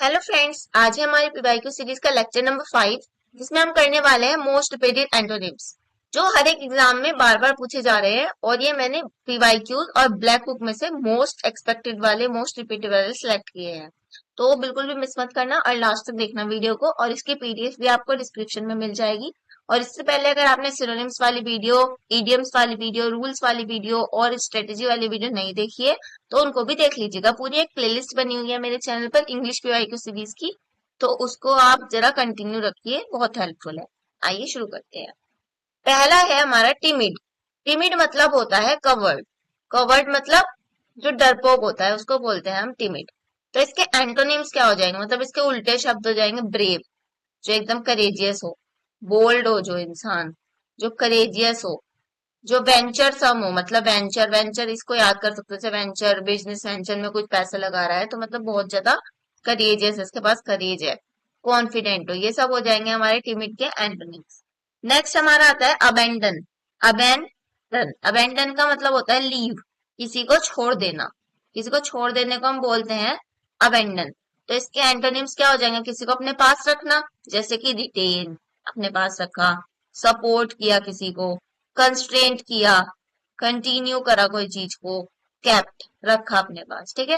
Hello friends, आज है हमारी पीवाईक्यू सीरीज का लेक्चर नंबर 5 जिसमें हम करने वाले हैं मोस्ट रिपीटेड एंटोनिम्स जो हर एक एग्जाम में बार बार पूछे जा रहे हैं। और ये मैंने पीवाईक्यू और ब्लैक बुक में से मोस्ट एक्सपेक्टेड वाले मोस्ट रिपीटेड वाले सिलेक्ट किए हैं। तो बिल्कुल भी मिस मत करना और लास्ट तक देखना वीडियो को, और इसकी पीडीएफ भी आपको डिस्क्रिप्शन में मिल जाएगी। और इससे पहले अगर आपने सिनोनिम्स वाली वीडियो, इडियम्स वाली वीडियो, रूल्स वाली वीडियो और स्ट्रेटेजी वाली वीडियो नहीं देखी है तो उनको भी देख लीजिएगा। पूरी एक प्लेलिस्ट बनी हुई है मेरे चैनल पर इंग्लिश पीवाईक्यू सीरीज की, तो उसको आप जरा कंटिन्यू रखिए, बहुत हेल्पफुल है। आइए शुरू करते हैं। पहला है हमारा टिमिड। टिमिड मतलब होता है कवर्ड। कवर्ड मतलब जो डरपोक होता है उसको बोलते हैं हम टिमिड। तो इसके एंटोनिम्स क्या हो जाएंगे, मतलब इसके उल्टे शब्द हो जाएंगे ब्रेव, जो एकदम करेजियस हो। बोल्ड हो जो इंसान, जो करेजियस हो। जो वेंचर सम हो, मतलब वेंचर वेंचर इसको याद कर सकते हो, जैसे वेंचर बिजनेस, वेंचर में कुछ पैसा लगा रहा है तो मतलब बहुत ज्यादा करेजियस है, इसके पास करेज है। कॉन्फिडेंट हो, ये सब हो जाएंगे हमारे टिमिड के एंटोनिम्स। नेक्स्ट हमारा आता है अबेंडन। अबेंडन अबेंडन का मतलब होता है लीव, किसी को छोड़ देना। किसी को छोड़ देने को हम बोलते हैं अबेंडन। तो इसके एंटोनिम्स क्या हो जाएंगे, किसी को अपने पास रखना, जैसे कि रिटेन, अपने पास रखा। सपोर्ट किया किसी को, कंस्ट्रेंट किया, कंटिन्यू करा कोई चीज को, केप्ट रखा अपने पास। ठीक है।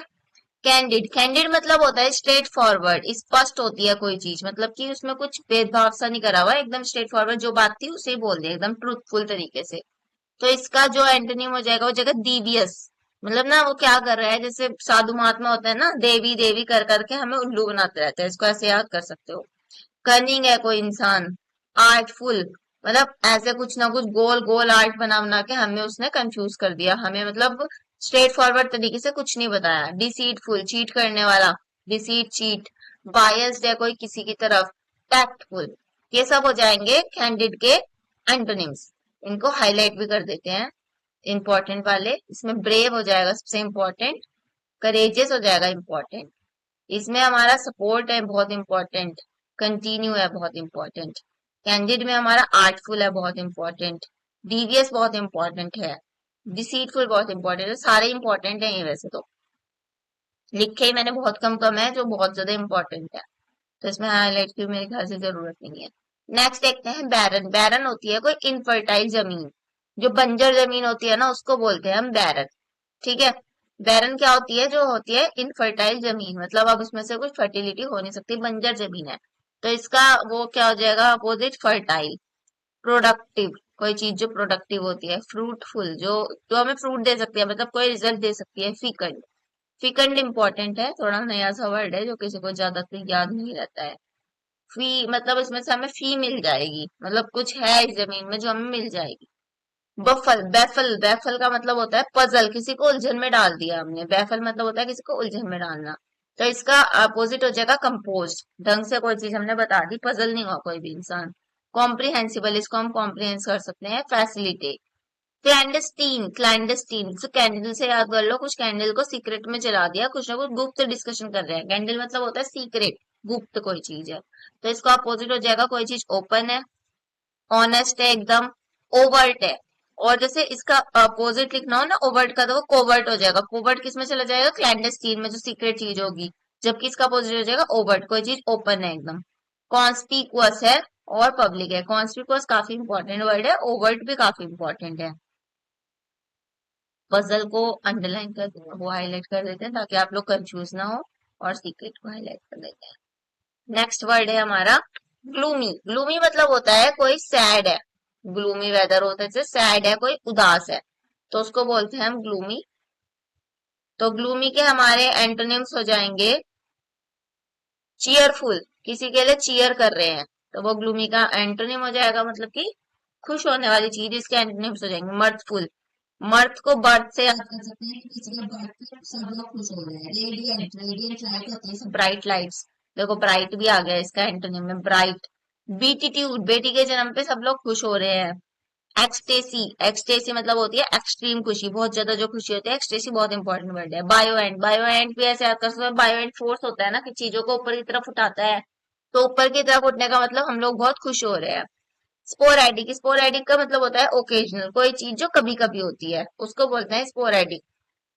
कैंडिड, कैंडिड मतलब होता है स्ट्रेट फॉरवर्ड, स्पष्ट होती है कोई चीज, मतलब कि उसमें कुछ भेदभाव सा नहीं करा हुआ, एकदम स्ट्रेट फॉरवर्ड, जो बात थी उसे ही बोल दिया एकदम ट्रूथफुल तरीके से। तो इसका जो एंटोनिम हो जाएगा वो जाएगा डीवियस। मतलब ना वो क्या कर रहा है, जैसे साधु महात्मा होता है ना, देवी देवी कर करके हमें उल्लू बनाते रहते हैं, इसको ऐसे याद कर सकते हो। कनिंग है कोई इंसान। आर्टफुल मतलब ऐसे कुछ ना कुछ गोल गोल आर्ट बना बना के हमें उसने कंफ्यूज कर दिया, हमें मतलब स्ट्रेट फॉरवर्ड तरीके से कुछ नहीं बताया। डिसीटफुल, चीट करने वाला, डिसीट चीट। बायस्ड है कोई किसी की तरफ। टैक्टफुल। ये सब हो जाएंगे कैंडिड के एंटोनिम्स। इनको हाईलाइट भी कर देते हैं, इंपॉर्टेंट वाले। इसमें ब्रेव हो जाएगा सबसे इंपॉर्टेंट, करेजियस हो जाएगा इंपॉर्टेंट, इसमें हमारा सपोर्ट है बहुत इंपॉर्टेंट, कंटिन्यू है बहुत इंपॉर्टेंट, कैंडिड में हमारा आर्टफुल है बहुत इंपॉर्टेंट, डीवियस बहुत इंपॉर्टेंट है, डिसीटफुल बहुत इंपॉर्टेंट है। सारे इंपॉर्टेंट है ये वैसे तो, लिखे ही मैंने बहुत कम कम है जो बहुत ज्यादा इंपॉर्टेंट है, तो इसमें हाईलाइट की मेरे ख्याल से जरूरत नहीं है। नेक्स्ट देखते हैं बैरन। बैरन होती है कोई इनफर्टाइल जमीन, जो बंजर जमीन होती है ना उसको बोलते हैं हम बैरन। ठीक है। बैरन क्या होती है, जो होती है इनफर्टाइल जमीन, मतलब अब उसमें से कुछ फर्टिलिटी हो नहीं सकती, बंजर जमीन है। तो इसका वो क्या हो जाएगा अपोजिट, फर्टाइल। प्रोडक्टिव, कोई चीज जो प्रोडक्टिव होती है। फ्रूटफुल, जो जो हमें फ्रूट दे सकती है, मतलब कोई रिजल्ट दे सकती है। फिकंड, फिकंड इंपॉर्टेंट है, थोड़ा नया सा वर्ड है जो किसी को ज्यादा तो याद नहीं रहता है। फी मतलब इसमें से हमें फी मिल जाएगी, मतलब कुछ है इस जमीन में जो हमें मिल जाएगी। बफल, बैफल, बैफल का मतलब होता है पजल, किसी को उलझन में डाल दिया हमने। बैफल मतलब होता है किसी को उलझन में डालना। तो इसका अपोजिट हो जाएगा कंपोज, ढंग से कोई चीज हमने बता दी, पजल नहीं हुआ कोई भी इंसान। कॉम्प्रिहेंसिबल, इसको हम कॉम्प्रिहेंस कर सकते हैं। फैसिलिटेट। क्लैंडस्टीन, क्लैंडस्टीन तो कैंडल से याद कर लो, कुछ कैंडल को सीक्रेट में जला दिया, कुछ ना कुछ गुप्त डिस्कशन कर रहे हैं। कैंडल मतलब होता है सीक्रेट, गुप्त कोई चीज है। तो इसका अपोजिट हो जाएगा कोई चीज ओपन है, ऑनेस्ट है एकदम, ओवर्ट है। और जैसे इसका अपोजिट लिखना हो ना ओवर्ट का, तो वो कोवर्ट हो जाएगा। कोवर्ट किस में चला जाएगा, क्लैंडस्टीन में, जो सीक्रेट चीज होगी। जबकि इसका अपोजिट हो जाएगा ओवर्ट, कोई चीज ओपन है एकदम। कॉन्स्पिकुअस है और पब्लिक है। कॉन्स्पिकुअस काफी इंपॉर्टेंट वर्ड है, ओवर्ट भी काफी इंपॉर्टेंट है। पजल को अंडरलाइन कर, वो हाईलाइट कर देते हैं ताकि आप लोग कंफ्यूज ना हो, और सीक्रेट को हाईलाइट कर देते हैं। नेक्स्ट वर्ड है हमारा ग्लूमी। ग्लूमी मतलब होता है कोई सैड है, ग्लूमी वेदर होता है, जैसे सैड है कोई, उदास है, तो उसको बोलते हैं हम ग्लूमी। तो ग्लूमी के हमारे एंटोनिम्स हो जाएंगे चीयरफुल, किसी के लिए चीयर कर रहे हैं तो वो ग्लूमी का एंटोनिम हो जाएगा, मतलब कि खुश होने वाली चीज, इसके एंटोनिम्स हो जाएंगे। मर्थफुल, मर्थ को बर्थ से याद कर सकते हैं कि किसी का बर्थ पे सब लोग खुश हो रहे हैं। रेडियंट, रेडियंट लाइट होती है, ब्राइट लाइट्स। देखो ब्राइट भी आ गया इसका एंटोनिम में, ब्राइट। बीटीट्यूड, बेटी के जन्म पे सब लोग खुश हो रहे हैं। एक्सटेसी, एक्सटेसी मतलब होती है एक्सट्रीम खुशी, बहुत ज्यादा जो खुशी होती है। एक्सटेसी बहुत इंपॉर्टेंट वर्ड है। बायो एंड, बायो एंड भी ऐसे याद कर सकते हैं, बायो एंड फोर्स होता है ना कि चीजों को ऊपर की तरफ उठाता है, तो ऊपर की तरफ उठने का मतलब हम लोग बहुत खुश हो रहे हैं। स्पोरेडिक, स्पोरेडिक का मतलब होता है ओकेजनल, कोई चीज जो कभी कभी होती है उसको बोलते हैं स्पोरेडिक।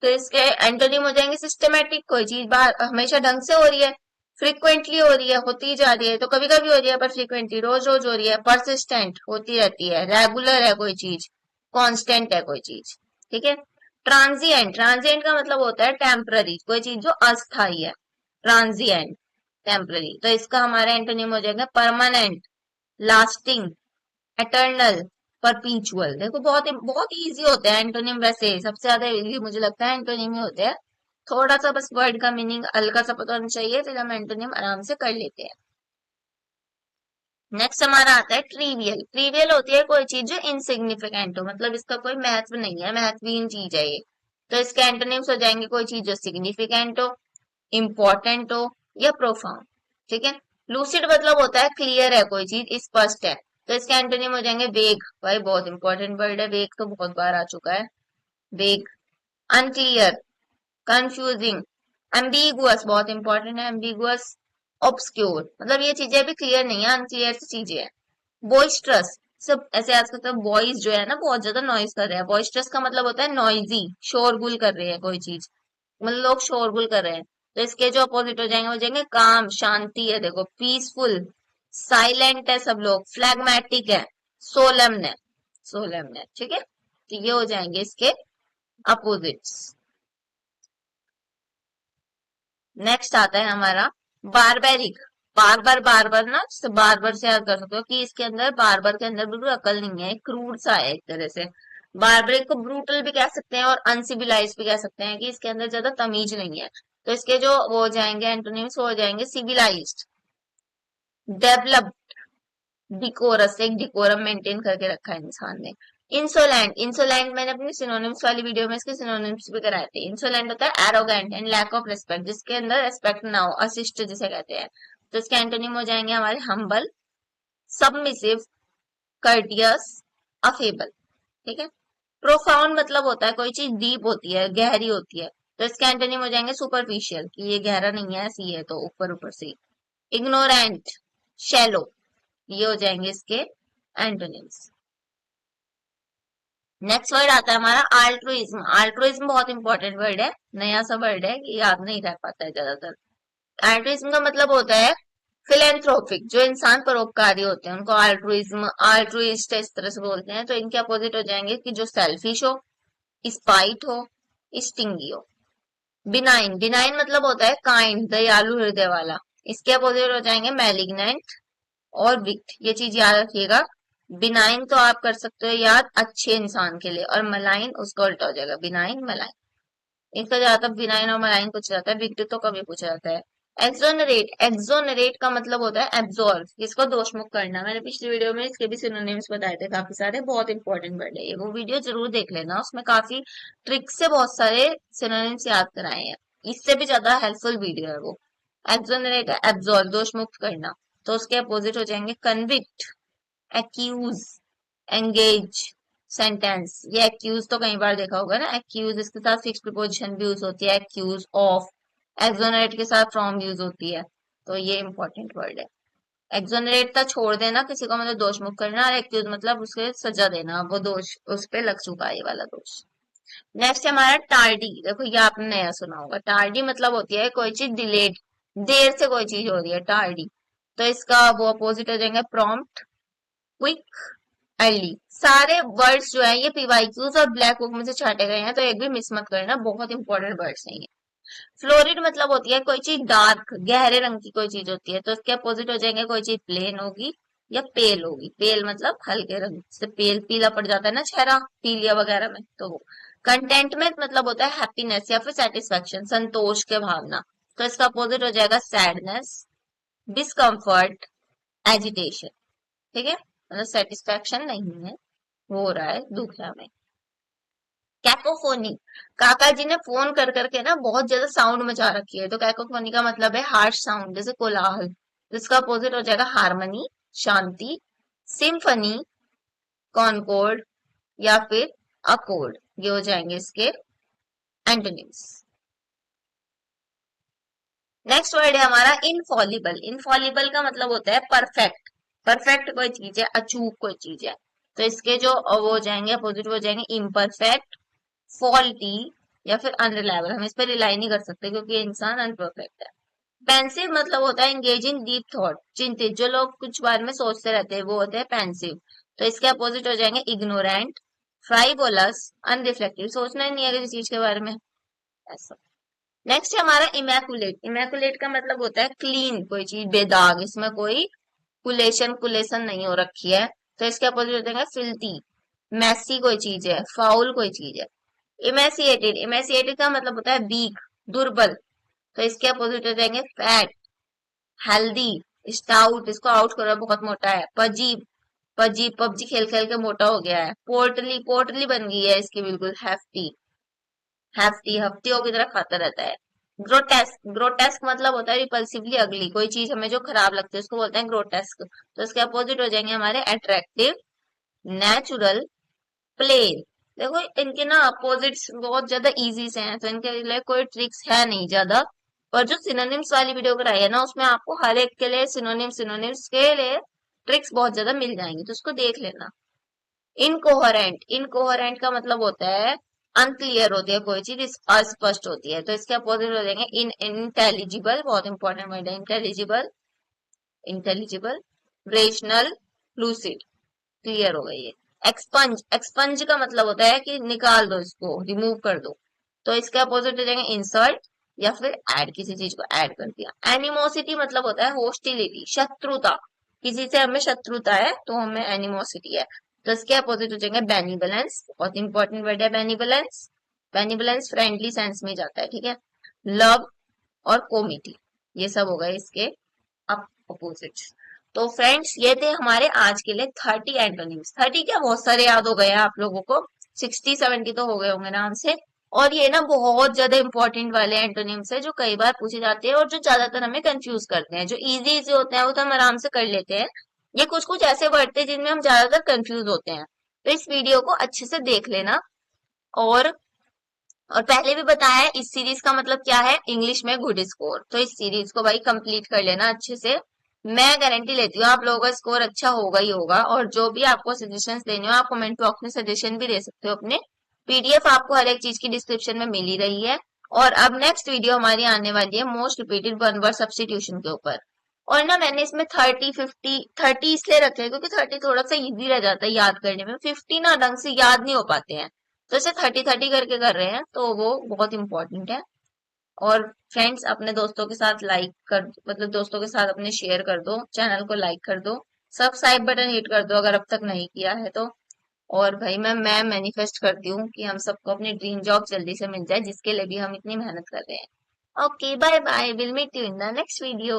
तो इसके एंटोनिम हो जाएंगे सिस्टमेटिक, कोई चीज बार हमेशा ढंग से हो रही है। फ्रिक्वेंटली हो रही है, होती जा रही है, तो कभी कभी हो रही है, पर फ्रिक्वेंटली रोज रोज हो रही है। परसिस्टेंट, होती रहती है। रेगुलर है कोई चीज, कांस्टेंट है कोई चीज, ठीक है। ट्रांजिएंट, ट्रांजिएंट का मतलब होता है टेम्पररी, कोई चीज जो अस्थाई है, ट्रांजिएंट, टेम्पररी। तो इसका हमारा एंटोनिम हो जाएगा परमानेंट, लास्टिंग, एटर्नल, परपीचुअल। देखो बहुत बहुत इजी होते हैं एंटोनिम, वैसे सबसे ज्यादा इजी मुझे लगता है एंटोनिम ही होते हैं। थोड़ा सा बस वर्ड का मीनिंग हल्का सा पता होना चाहिए, फिर हम एंटोनिम आराम से कर लेते हैं। नेक्स्ट हमारा आता है ट्रीवियल। ट्रीवियल होती है कोई चीज जो इनसिग्निफिकेंट हो, मतलब इसका कोई महत्व नहीं है, महत्वहीन चीज है ये। तो इसके एंटोनिम्स हो जाएंगे कोई चीज जो सिग्निफिकेंट हो, इम्पोर्टेंट हो, या प्रोफाउंड, ठीक है। लूसिड मतलब होता है क्लियर है कोई चीज, स्पष्ट है। तो इसके एंटोनिम हो जाएंगे वेग, भाई बहुत इंपॉर्टेंट वर्ड है वेग, तो बहुत बार आ चुका है। वेग, अनक्लियर, कंफ्यूजिंग, एम्बिगुअस, बहुत इंपॉर्टेंट है एम्बिगुअस, ऑब्सक्योर, मतलब ये चीजें अभी क्लियर नहीं है, अनक्लियर सी चीजें हैं। बॉइस्ट्रस, सब ऐसे आजकल तो बॉयज जो है ना बहुत ज्यादा नॉइज कर रहे हैं। बॉइस्ट्रस का मतलब होता है नॉइजी, शोरगुल कर रहे हैं कोई चीज, मतलब लोग शोरगुल कर रहे हैं। तो इसके जो अपोजिट हो जाएंगे, हो जाएंगे काम, शांति है, देखो पीसफुल, साइलेंट है सब लोग, फ्लैग्मेटिक है, सोलमन है, सोलमन है, ठीक है। तो ये हो जाएंगे इसके अपोजिट्स। नेक्स्ट आता है हमारा बारबेरिक। बार बार ना, बार बार से याद कर सकते हो कि इसके अंदर, बार बार के अंदर बिल्कुल अकल नहीं है, क्रूड सा है एक तरह से। बारबेरिक को ब्रूटल भी कह सकते हैं और अनसिविलाइज भी कह सकते हैं, कि इसके अंदर ज्यादा तमीज नहीं है। तो इसके जो वो हो जाएंगे एंटोनिम्स, हो जाएंगे सिविलाइज्ड, डेवलप्ड, डिकोरस, एक डिकोरम मेंटेन करके रखा है इंसान ने। इंसोलेंट, इंसोलेंट मैंने अपनी सिनोनिम्स वाली वीडियो में इसके सिनोनिम्स भी कराए थे। इंसोलेंट होता है arrogant and lack of respect, जिसके अंदर रिस्पेक्ट ना हो, अशिष्ट जिसे कहते हैं। तो इसके एंटोनिम हो जाएंगे हमारे हम्बल, सबमिसिव, कर्टियस, अफेबल, ठीक है। प्रोफाउंड मतलब होता है कोई चीज डीप होती है, गहरी होती है। तो इसके एंटोनिम हो जाएंगे सुपरफिशियल, कि ये गहरा नहीं है, ऐसी है तो ऊपर ऊपर से। इग्नोरेंट, शैलो, ये हो जाएंगे इसके एंटोनिम्स। नेक्स्ट वर्ड आता है हमारा आल्ट्रुइज्म। आल्ट्रुइज्म बहुत इंपॉर्टेंट वर्ड है, नया सा वर्ड है, कि याद नहीं रह पाता है ज्यादातर। आल्ट्रुइज्म का मतलब होता है फिलेंथ्रोपिक, जो इंसान परोपकारी होते हैं उनको आल्ट्रुइज्म, आल्ट्रुइस्ट इस तरह से बोलते हैं। तो इनके अपोजिट हो जाएंगे कि जो सेल्फिश हो, स्पाइट हो, स्टिंगी हो। बिनाइन, बिनाइन मतलब होता है काइंड, दयालु हृदय वाला। इसके अपोजिट हो जाएंगे मैलिग्नेंट और विक्ट, ये चीज याद रखिएगा। बिनाइन तो आप कर सकते हो याद अच्छे इंसान के लिए, और मलाइन उसका उल्टा हो जाएगा, बिनाइन मलाइन। इसका ज्यादातर बिनाइन और मलाइन पूछा जाता है, विक्ट तो कभी पूछा जाता है। एक्सोनरेट, एक्सोनरेट का मतलब होता है एब्सॉर्व, इसको दोषमुक्त करना। मैंने पिछली वीडियो में इसके भी सिनोनिम्स बताए थे काफी सारे, बहुत इंपॉर्टेंट वर्ड है ये, वो वीडियो जरूर देख लेना, उसमें काफी ट्रिक से बहुत सारे सिनोनिम्स याद कराए हैं। इससे भी ज्यादा हेल्पफुल वीडियो है वो। एक्सोनरेट, एब्सॉर्व, दोषमुक्त करना। तो उसके अपोजिट हो जाएंगे कन्विक्ट, एक्यूज, एंगेज, सेंटेंस। ये एक्यूज तो कई बार देखा होगा ना, एक्यूज, इसके साथ फिक्स प्रीपोजिशन भी यूज होती है, एक्यूज ऑफ। एक्सोनरेट के साथ फ्रॉम यूज होती है। तो ये इंपॉर्टेंट वर्ड है। एक्सोनरेट था छोड़ देना किसी को, मतलब दोष मुक्त करना, और एक्यूज मतलब उसके सजा देना, वो दोष उस पे लग चुका है, ये वाला दोष। नेक्स्ट है हमारा टार्डी। देखो ये आपने नया सुना होगा, टार्डी मतलब होती है कोई चीज डिलेड, देर से कोई चीज हो रही है, टार्डी। तो इसका वो अपोजिट हो जाएंगे प्रॉम्प्ट, क्विक, अर्ली। सारे वर्ड्स जो है ये पीवाईक्यूज और ब्लैक बुक में से छाटे गए हैं, तो एक भी मिस मत करना, बहुत इंपॉर्टेंट वर्ड्स हैं ये। फ्लोरिड मतलब होती है कोई चीज डार्क, गहरे रंग की कोई चीज होती है। तो इसके अपोजिट हो जाएंगे कोई चीज प्लेन होगी या पेल होगी। पेल मतलब हल्के रंग से, पेल पीला पड़ जाता है ना चेहरा, पीलिया वगैरह में, तो वो। कंटेंटमेंट मतलब होता है हैप्पीनेस या फिर सेटिस्फेक्शन, संतोष के भावना। तो इसका अपोजिट हो जाएगा सैडनेस, डिस्कम्फर्ट, एजिटेशन, ठीक है। मतलब सेटिस्फेक्शन नहीं है, हो रहा है, दुख है हमें। कैकोफोनी, काका जी ने फोन कर करके ना बहुत ज्यादा साउंड मचा रखी है, तो कैकोफोनी का मतलब है हार्श साउंड, जैसे कोलाहल। जिसका अपोजिट हो जाएगा हारमनी, शांति, सिम्फनी, कॉनकॉर्ड, या फिर अकॉर्ड। ये हो जाएंगे इसके एंटोनिम्स। नेक्स्ट वर्ड है हमारा इनफॉलिबल। इनफॉलिबल का मतलब होता है परफेक्ट, परफेक्ट कोई चीज है, अचूक कोई चीज है। तो इसके जो वो हो जाएंगे अपोजिट हो जाएंगे इम्परफेक्ट, फॉल्टी, या फिर अनरिलायबल। हम इस पर रिलाई नहीं कर सकते क्योंकि ये इंसान अनपरफेक्ट है। पेंसिव मतलब होता है एंगेजिंग डीप थॉट, चिंतित, जो लोग कुछ बारे में सोचते रहते हैं वो होते हैं पेंसिव। तो इसके अपोजिट हो जाएंगे इग्नोरेंट, फ्राइवोलस, अनरिफ्लेक्टिव, सोचना ही नहीं है किसी चीज के बारे में, ऐसा। नेक्स्ट है हमारा इमैकुलेट। इमैकुलेट का मतलब होता है क्लीन, कोई चीज बेदाग, इसमें कोई कुलेशन कुलेशन नहीं हो रखी है। तो इसके अपोजिट हो जाएगा फिल्थी, मैसी कोई चीज है, फाउल कोई चीज है। इमेसिएटेड, इमेसिएटेड का मतलब होता है वीक, दुर्बल। तो इसके अपोजिट हो जाएंगे फैट, हेल्दी, स्टाउट, इसको आउट करो बहुत मोटा है, पजी, पजी पबजी खेल खेल के मोटा हो गया है, पोर्टली, पोर्टली बन गई है इसकी बिल्कुल, हैफ्टी, हैफ्टी हफ्तियों की तरह खाता रहता है। ग्रोटेस्क, ग्रोटेस्क मतलब होता है रिपल्सिवली अगली, कोई चीज हमें जो खराब लगती है उसको बोलते हैं ग्रोटेस्क। तो इसके अपोजिट हो जाएंगे हमारे अट्रैक्टिव, नेचुरल, प्लेन। देखो इनके ना अपोजिट्स बहुत ज्यादा इजी से हैं, तो इनके लिए कोई ट्रिक्स है नहीं ज्यादा। पर जो सिनोनिम्स वाली वीडियो कराई है ना, उसमें आपको हर एक के लिए सिनोनिम्स के लिए ट्रिक्स बहुत ज्यादा मिल जाएंगी, तो उसको देख लेना। इनकोहरेंट, इनकोहरेंट का मतलब होता है अनक्लियर होती है कोई चीज, अस्पष्ट होती है। तो इसके अपोजिट हो जाएंगे इन इंटेलिजिबल, बहुत इंपॉर्टेंट वर्ड है intelligible, intelligible, rational, lucid, clear हो गई है। एक्सपंज, एक्सपंज का मतलब होता है कि निकाल दो इसको, रिमूव कर दो। तो इसके अपोजिट हो जाएंगे इंसर्ट या फिर ऐड, किसी चीज को ऐड कर दिया। एनिमोसिटी मतलब होता है होस्टिलिटी, शत्रुता, किसी से हमें शत्रुता है तो हमें एनिमोसिटी है। तो इसके अपोजिट हो जाएंगे बेनिवलेंस, बहुत इंपॉर्टेंट वर्ड है बेनिवलेंस, बेनिवलेंस फ्रेंडली सेंस में जाता है, ठीक है। लव और कोमिटी, ये सब हो गए इसके अपोजिट्स। तो फ्रेंड्स ये थे हमारे आज के लिए 30 एंटोनिम्स। 30 क्या, बहुत सारे याद हो गए हैं आप लोगों को, 60-70 तो हो गए होंगे नाम से। और ये ना बहुत ज्यादा इंपॉर्टेंट वाले एंटोनिम्स है जो कई बार पूछे जाते हैं और जो ज्यादातर हमें कंफ्यूज करते हैं। जो इजी इजी होते हैं वो तो हम आराम से कर लेते हैं, ये कुछ कुछ ऐसे वर्ड थे जिनमें हम ज्यादातर कंफ्यूज होते हैं। तो इस वीडियो को अच्छे से देख लेना। और और पहले भी बताया है इस सीरीज का मतलब क्या है, इंग्लिश में गुड स्कोर। तो इस सीरीज को भाई कंप्लीट कर लेना अच्छे से। मैं गारंटी लेती हूँ आप लोगों का स्कोर अच्छा होगा ही होगा। और जो भी आपको सजेशंस देने हो आप कमेंट बॉक्स में सजेशन भी दे सकते हो अपने। पीडीएफ आपको हर एक चीज की डिस्क्रिप्शन में मिल ही रही है। और अब नेक्स्ट वीडियो हमारी आने वाली है most repeated one word substitution के ऊपर। और ना मैंने इसमें 30 50 30 इसलिए रखे हैं क्योंकि 30 थोड़ा सा इजी रह जाता है याद करने में, 50 ना ढंग से याद नहीं हो पाते हैं। तो इसे 30 30 करके कर रहे हैं, तो वो बहुत इंपॉर्टेंट है। और फ्रेंड्स अपने दोस्तों के साथ लाइक कर, मतलब दोस्तों के साथ अपने शेयर कर दो, चैनल को लाइक कर दो, सब्सक्राइब बटन हिट कर दो अगर अब तक नहीं किया है तो। और भाई मैं मैनिफेस्ट करती हूँ कि हम सबको अपनी ड्रीम जॉब जल्दी से मिल जाए जिसके लिए भी हम इतनी मेहनत कर रहे हैं। Okay bye bye, will meet you in the next video.